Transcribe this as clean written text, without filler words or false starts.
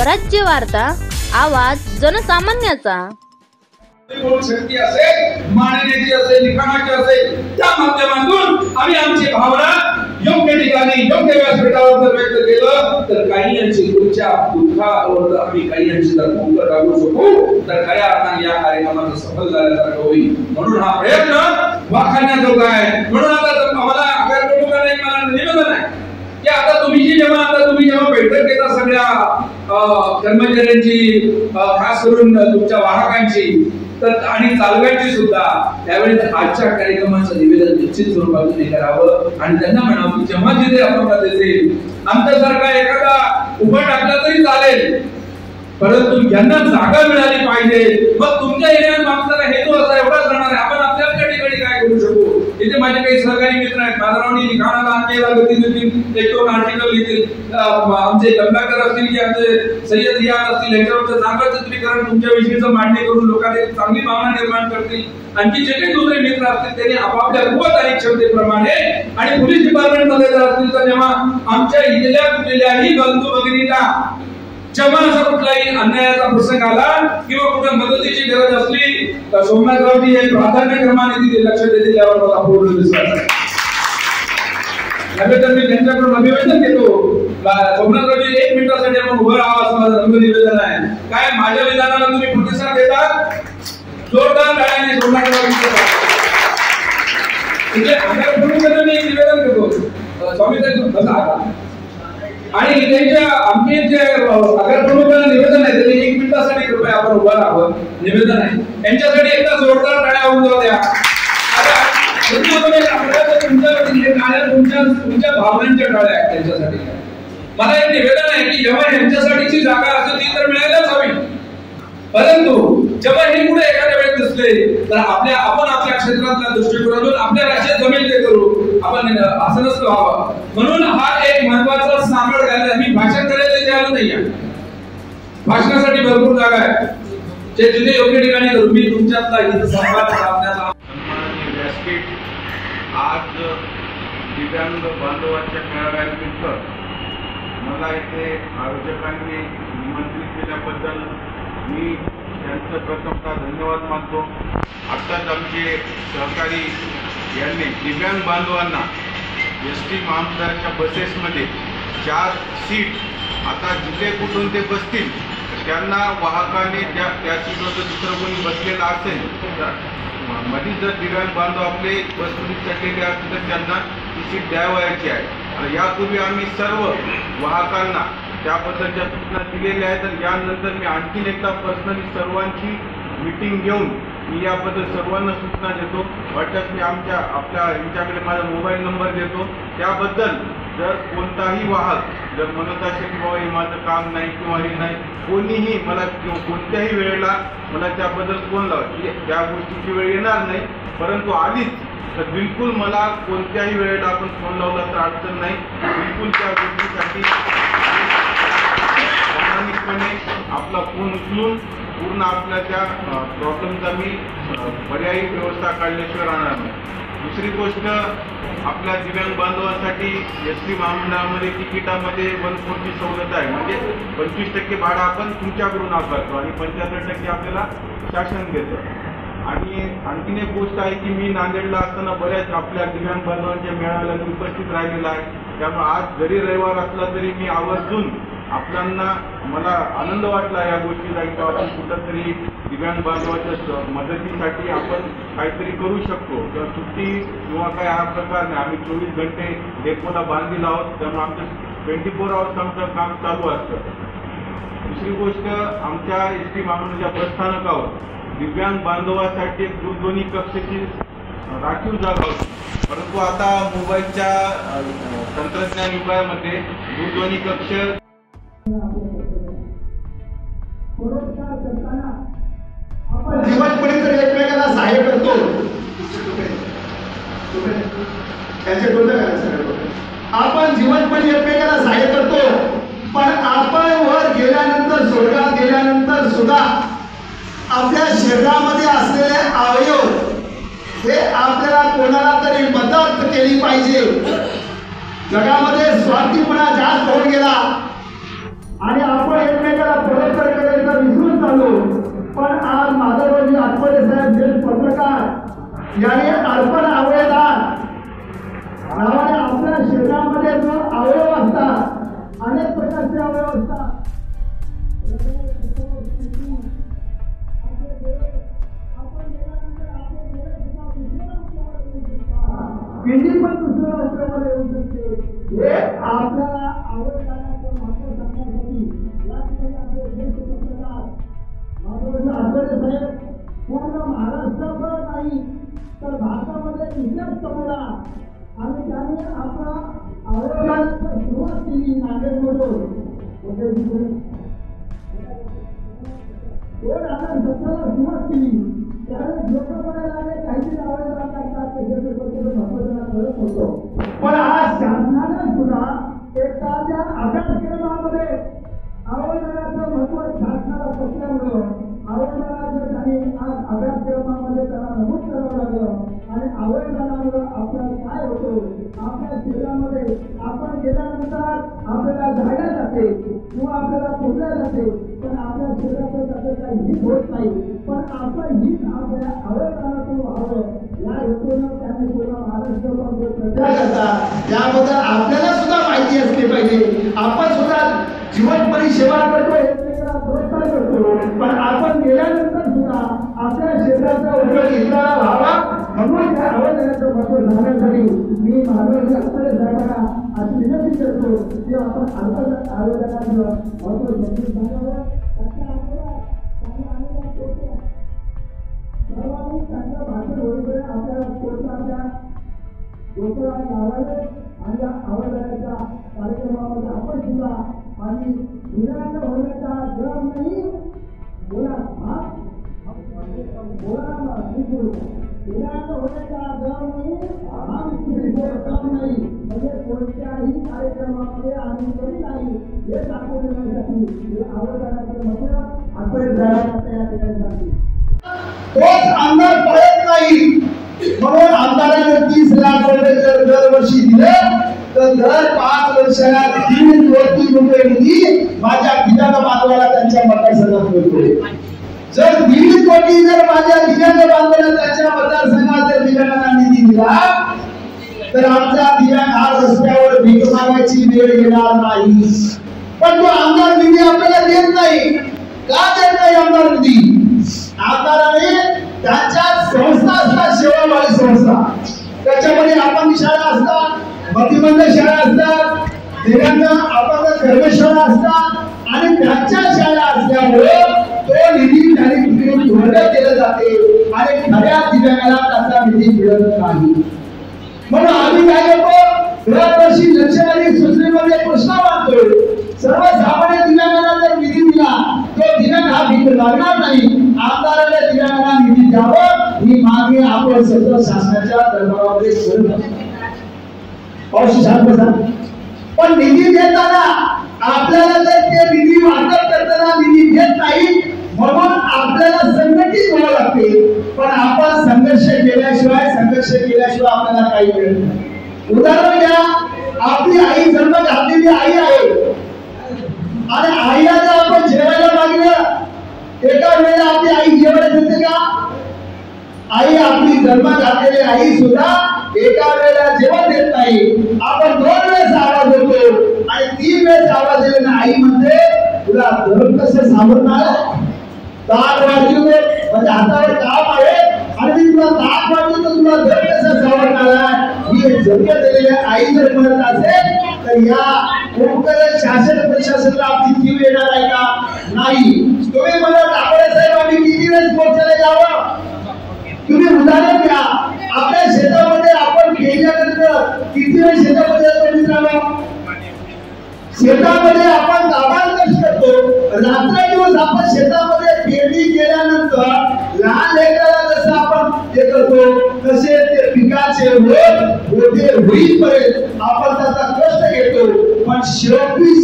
स्वराज्य वार्ता, आवाज जनसामान्याचा। शक्ती असेल, मांडण्याची असेल, लिखाणाची असेल, त्या माध्यमातून आम्ही आमची भावना योग्य ठिकाणी योग्य व्यासपीठावर जर व्यक्त केलं तर काही अंशी तुमच्या दुःखावर आम्ही काही अंशी जर मुक्त टाकू शकू तर खऱ्या अर्थाने या कार्यक्रमाचं सफल झाल्यासारखं होईल। म्हणून हा प्रयत्न वाखाणण्याजोगा आहे। म्हणून आता आम्हाला आगार प्रमुखांना एक मला निवेदन आहे की आता तुम्ही जेव्हा बैठक घेता सगळ्या कर्मचाऱ्यांची, खास करून तुमच्या वाहकांची तर आणि चालकांची सुद्धा, त्यावेळेस आजच्या कार्यक्रमाचं निवेदन निश्चित स्वरूपातून करावं आणि त्यांना म्हणावं जेव्हा जिथे अपघात असेल आमच्यासारखा एखादा उभा टाकला तरी चालेल, परंतु यांना जागा मिळाली पाहिजे। मग तुमच्या एरियात मागचा हेतू असा एवढाच राहणार आहे, आपण आपल्या ठिकाणी काय करू शकू। इथे माझे काही सहकारी मित्र आहेत, माझ्यावर लिखाणाला आणलेला गती देतील, एक दोन आर्टिकल लिहितील, आमचे गंगाकर असतील की आमचे सय्यद रियाज असतील, यांच्यावरचं चांगलं चित्रीकरण तुमच्या विषयीचं मांडणी करून लोकांनी चांगली भावना निर्माण करतील। आणखी जे काही दुसरे मित्र असतील त्यांनी आपापल्या कुवत आणि क्षमतेप्रमाणे आणि पोलीस डिपार्टमेंट मध्ये जर असतील तर जेव्हा आमच्या इथल्या कुठल्याही बंधू भगिनींना जेव्हा असा कुठलाही अन्यायाचा प्रसंग आला किंवा कुठे मदतीची गरज असली तर सोमनाथरावजी हे प्राधान्यक्रमाने तिथे लक्ष देतील यावर मला पूर्ण विश्वास आहे। तर मी त्यांच्याकडून अभिवादन घेतो। सोमनाथरावजी एक मिनिटासाठी आपण उभं राहावं असं माझं रंग निवेदन आहे। काय माझ्या विधानाला तुम्ही प्रतिसाद देता? जोरदार टाळ्याने सोमनाथरावजींचं म्हणजे आगार प्रमुखांना मी एक निवेदन करतो, स्वामी बसा आणि त्यांच्या आमचे जे आगार प्रमुखांना निवेदन आहे त्याने एक मिनिटासाठी कृपया आपण उभा राहावं निवेदन आहे। त्यांच्यासाठी एकदा जोरदार टाळ्या होऊन जाऊ द्या। तुमच्या भावनांच्या टाळ्या आहेत त्यांच्यासाठी। मला एक निवेदन आहे की जेव्हा यांच्यासाठीची जागा असेल ती तर मिळायलाच हवी, परंतु जेव्हा हे पुढे एखाद्या वेळेस दिसले तर आपण आपल्या क्षेत्रातल्या दृष्टिकोनातून आपल्या राज्यात जमेल ते करू, आपण असं नसतं व्हावं। म्हणून हा एक महत्वाचा सामळ घालला। मी भाषण करायला इथे आलो नाहीये, भाषणासाठी भरपूर जागा आहे, जे जिथे योग्य ठिकाणी करू। मी तुमच्यातला हित संवाद साधण्याचा व्यासपीठ आज दिव्यांग बांधवांच्या मेळाव्यानिमित्त मला इथे आयोजकांनी निमंत्रित केल्याबद्दल मी त्यांचं प्रथमतः धन्यवाद मानतो। आत्ताच आमचे सहकारी यांनी दिव्यांग बांधवांना एसटी महामंडळाच्या बसेसमध्ये 4 सीट आता जिथे कुठून ते बसतील त्यांना वाहकाने त्या सीटवर दुसरं कोणी बसलेलं असेल तर मध्ये जर दिव्यांग बांधव आपले बसमध्ये चढलेले असतील तर त्यांना ती सीट द्यावयाची आहे। यापूर्वी आम्ही सर्व वाहकांना त्याबद्दलच्या सूचना दिलेल्या आहेत आणि यानंतर मी आणखीन एकदा पर्सनली सर्वांची मीटिंग घेऊन मी याबद्दल सर्वांना सूचना देतो। वाटल्यास मी यांच्याकडे माझा मोबाईल नंबर देतो। त्याबद्दल जर कोणताही वाहक जर म्हणत असेल की बाबा हे माझं काम नाही किंवा हे नाही, कोणीही मला कोणत्याही वेळेला मला त्याबद्दल फोन लावा, त्या गोष्टीची वेळ येणार नाही, परंतु आधीच तर बिलकुल मला कोणत्याही वेळेला आपण फोन लावला तर अडचण नाही। बिलकुल त्या गोष्टीसाठी प्रामाणिकपणे आपला फोन उचलून पूर्ण आपल्या त्या प्रॉब्लेमचा मी पर्यायी व्यवस्था काढल्याशिवाय राहणार नाही। दुसरी गोष्ट, आपल्या दिव्यांग बांधवांसाठी एसटी महामंडळामध्ये तिकिटामध्ये 140 सवलत आहे, म्हणजे 25% भाडं आपण तुमच्याकडून आकारतो आणि 75% आपल्याला शासन देतं। आणि आणखीन एक गोष्ट आहे की मी नांदेडला असताना बऱ्याच आपल्या दिव्यांग बांधवांच्या मेळाव्याला उपस्थित राहिलेला आहे, त्यामुळे आज जरी रविवार असला तरी मी आवर्जून आपल्याला मला आनंद वाटला या गोष्टीचा की आपण कुठंतरी दिव्यांग बांधवांच्या मदतीसाठी आपण काहीतरी करू शकतो किंवा सुट्टी किंवा काय हा प्रकार नाही। आम्ही 24 घंटे डेपोला बांधलेलो आहोत, त्यामुळे आमचं 24 आवर्स आमचं काम चालू असतं। दुसरी गोष्ट, आमच्या एसटी महामंडळाच्या बसस्थानकावर दिव्यांग बांधवासाठी एक दूरध्वनी कक्षाची राखीव जागा होती, परंतु आता मोबाईलच्या तंत्रज्ञान युगामध्ये दूरध्वनी कक्ष आपण जीवनपणे तर एकमेकांना सहाय्य करतो, त्यांचे डोळे करायचं, आपण जीवनपणे एकमेकांना सहाय्य करतो, पण आपण वर गेल्यानंतर स्वर्गात गेल्यानंतर सुद्धा आपल्या शरीरामध्ये असलेले अवयव हे आपल्याला कोणाला तरी मदत केली पाहिजे। जगामध्ये स्वार्थीपणा जास्त होऊन गेला आणि आपण एकमेकाला परस्पर करायचा विसरून चालू. पण आज माधवरावजी आठवले साहेब जे पत्रकार यांनी अर्पण अवयवदान नावाने आपल्या शरीरामध्ये जो अवयव असतात, अनेक प्रकारचे अवयव असतात, पिंडी पण दुसऱ्या रस्त्यामध्ये येऊ शकते. हे आपल्याला अवयवदानाचं महत्त्व सांगण्यासाठी या ठिकाणी आपले ज्येष्ठ पत्रकार माधवरावजी आठवले साहेब पूर्ण महाराष्ट्रावर नाही तर भारतामध्ये इतिहास कमवला आणि त्याने आपला अवयवदानाची सुरुवात केली नांदेडमधून. 2017ला सुरुवात केली. त्यावेळेस लोक म्हणायला लागले काहीतरी अवयवदान करतात करत होतो. पण आज शासनाने सुद्धा एखाद्या अभ्यासक्रमामध्ये अवयवदानाचं महत्त्व शासनाला पटल्यामुळं अवयवदानाचं त्यांनी आज अभ्यासक्रमामध्ये त्याला नमूद करावं लागलं. आणि अवयवदानामुळं आपल्याला काय होतं, आपल्या शरीरामध्ये आपण गेल्यानंतर आपल्याला झाडल्या जाते किंवा आपल्याला फोडल्या जाते, पण आपल्या शरीराचं त्याचं काही हित होत नाही. पण आपलं हित आपल्या अवयवदानातून व्हावं या हेतूनं त्यांनी पूर्ण महाराष्ट्रामध्ये प्रचार करतात. याबद्दल आपल्याला सुद्धा माहिती असली पाहिजे. आपण सुद्धा जीवनभरी सेवा करतो, एकमेकाला प्रोत्साहन करतो, पण आपण गेल्यानंतर सुद्धा आपल्या शरीराचा उपयोग इतराला व्हावा म्हणून त्या अवयवदानाचं महत्त्व सांगण्यासाठी मी माधवरावजी आठवले साहेबांना अशी विनंती करतो की आपण अवयवदानाचं महत्त्व समजून सांगावं. सर्वांनी त्यांचं भाषण होईपर्यंत आपल्याला कोर्टाच्या डोक्याला लावावे आणि या अवयवदानाच्या कार्यक्रमामध्ये आपण सुद्धा आणि विनांड होण्याचा दर नाही बोला विनांड होण्याचा दर नाही म्हणजे कोणत्याही कार्यक्रमामध्ये आम्ही कधी नाही हे दाखवण्यासाठी हे अवयवदानाचं महत्त्व आपण तयार करण्यासाठी तोच आमदार पळत नाही. म्हणून आमदाराने 30 लाख रुपये जर दरवर्षी दिले तर दर 5 वर्षाला 3 कोटी रुपये निधी माझ्या दिव्यांग बांधवाला त्यांच्या मतदारसंघात मिळतो. जर 1.5 कोटी जर माझ्या दिव्यांग बांधवाला त्यांच्या मतदारसंघात जर दिव्यांगांना निधी दिला तर आमचा दिव्यांग हा रस्त्यावर भीक मागायची वेळ येणार नाही. पण तो आमदार निधी आपल्याला देत नाही. का देत नाही आमदार निधी? आमदाराने त्यांच्या संस्था असतात, सेवाभावी संस्था, त्याच्यामध्ये अपंग शाळा असतात, मतिमंद शाळा असतात, दिव्यांग अपंग धर्मशाळा असतात आणि त्यांच्या शाळा असल्यामुळे तो निधी त्यांनी तिकडे वर्ग केला जाते आणि खऱ्या दिव्यांगाला त्याचा निधी मिळत नाही. म्हणून आम्ही काय करतो, दरवर्षी लक्षणारी सूचनेमध्ये प्रश्न मांडतो. सर्वसामान्य दिव्यांगांना जर निधी दिला तो दिव्यांग हा भीक लागणार नाही. आमदाराला दिव्यांगांना निधी द्यावं ही मागणी आपण सतत शासनाच्या दरबारामध्ये करत असतो. पण निधी देताना आपल्याला जर ते निधी वाटप करताना निधी देत नाही म्हणून आपल्याला संघटित व्हावं लागते. पण आपण संघर्ष केल्याशिवाय आपल्याला काही मिळत नाही. उदाहरण घ्या, आपली आई जन्म घातलेली आई आहे आणि आईला जर आपण जेवायला मागलं एका वेळेला आपली आई जेवायला देते का? आई आपली जन्म घातलेली आई सुद्धा एका वेळेला जेवण देत नाही. आपण 2 वेळेस आवाज देतो आणि 3 वेळेस आवाज दिल्याने आई म्हणते तुला धर्म कसं सावरणार? ताट वाजू म्हणजे हातावर काम आहे आणि मी तुला ताट वाजू तर तुला धर्म कसं सावरणार आहे? ही जन्म दिलेली आई जर म्हणत असेल तर या उपकरण शासन प्रशासनाला आपली जीव येणार आहे का? नाही. तुम्ही मला ठाकरे साहेब आम्ही किती वेळेस मोर्चाला जावं? तुम्ही उदाहरण घ्या, आपल्या शेतामध्ये आपण केल्यानंतर किती वेळ शेतामध्ये जातो मित्रांनो? शेतामध्ये आपण दाबाल कष्ट करतो. रात्रदिवस आपण शेतामध्ये पेरणी केल्यानंतर लहान लेकराला जसं आपण ते करतो तसे ते पिकाचे रोग होते होईपर्यंत आपण त्याचा कष्ट घेतो. पण शेवटी